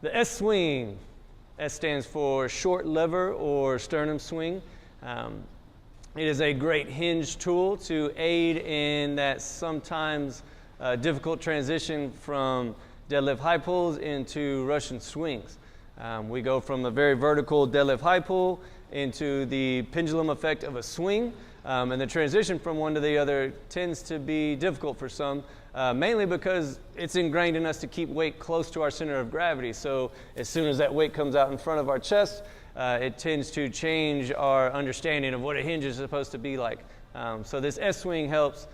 The S swing. S stands for short lever or sternum swing. It is a great hinge tool to aid in that sometimes difficult transition from deadlift high pulls into Russian swings. We go from a very vertical deadlift high pull into the pendulum effect of a swing, and the transition from one to the other tends to be difficult for some, mainly because it's ingrained in us to keep weight close to our center of gravity. So as soon as that weight comes out in front of our chest, it tends to change our understanding of what a hinge is supposed to be like. So this S swing helps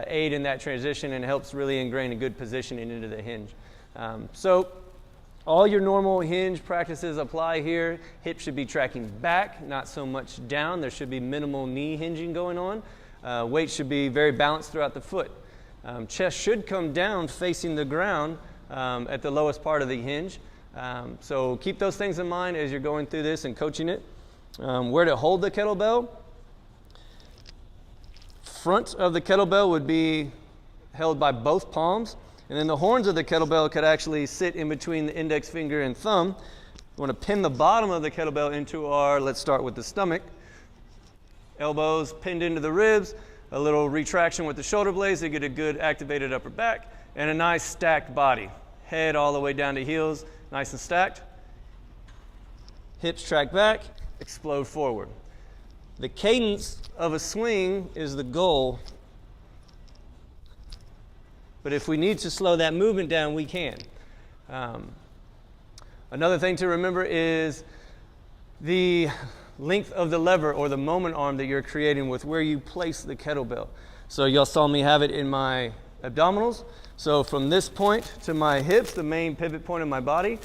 aid in that transition and helps really ingrain a good positioning into the hinge. So all your normal hinge practices apply here. Hips should be tracking back, not so much down. There should be minimal knee hinging going on. Weight should be very balanced throughout the foot. Chest should come down facing the ground at the lowest part of the hinge. So keep those things in mind as you're going through this and coaching it. Where to hold the kettlebell. Front of the kettlebell would be held by both palms, and then the horns of the kettlebell could actually sit in between the index finger and thumb. We want to pin the bottom of the kettlebell into our, let's start with the stomach. Elbows pinned into the ribs, a little retraction with the shoulder blades to get a good activated upper back, and a nice stacked body. Head all the way down to heels, nice and stacked. Hips track back, explode forward. The cadence of a swing is the goal, but if we need to slow that movement down, we can. Another thing to remember is the length of the lever or the moment arm that you're creating with where you place the kettlebell. So y'all saw me have it in my abdominals. So from this point to my hips, the main pivot point of my body,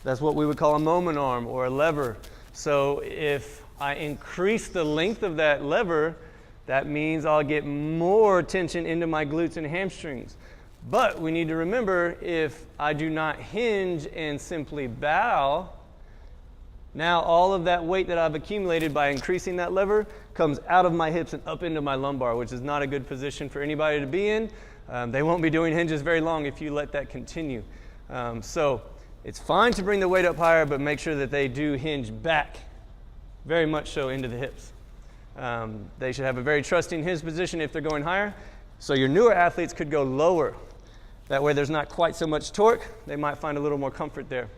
that's what we would call a moment arm or a lever. So if I increase the length of that lever, that means I'll get more tension into my glutes and hamstrings. But we need to remember, if I do not hinge and simply bow, now all of that weight that I've accumulated by increasing that lever comes out of my hips and up into my lumbar, which is not a good position for anybody to be in. They won't be doing hinges very long if you let that continue. So it's fine to bring the weight up higher, but make sure that they do hinge back, very much so into the hips. They should have a very trusting hinge position if they're going higher. So your newer athletes could go lower. That way there's not quite so much torque. They might find a little more comfort there.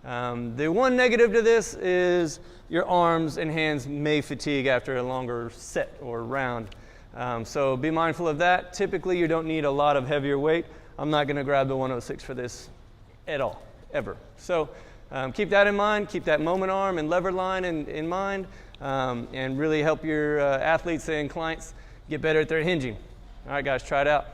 The one negative to this is your arms and hands may fatigue after a longer set or round. So be mindful of that. Typically you don't need a lot of heavier weight. I'm not going to grab the 106 for this at all, ever. So keep that in mind. Keep that moment arm and lever line in mind, and really help your athletes and clients get better at their hinging. All right, guys, try it out.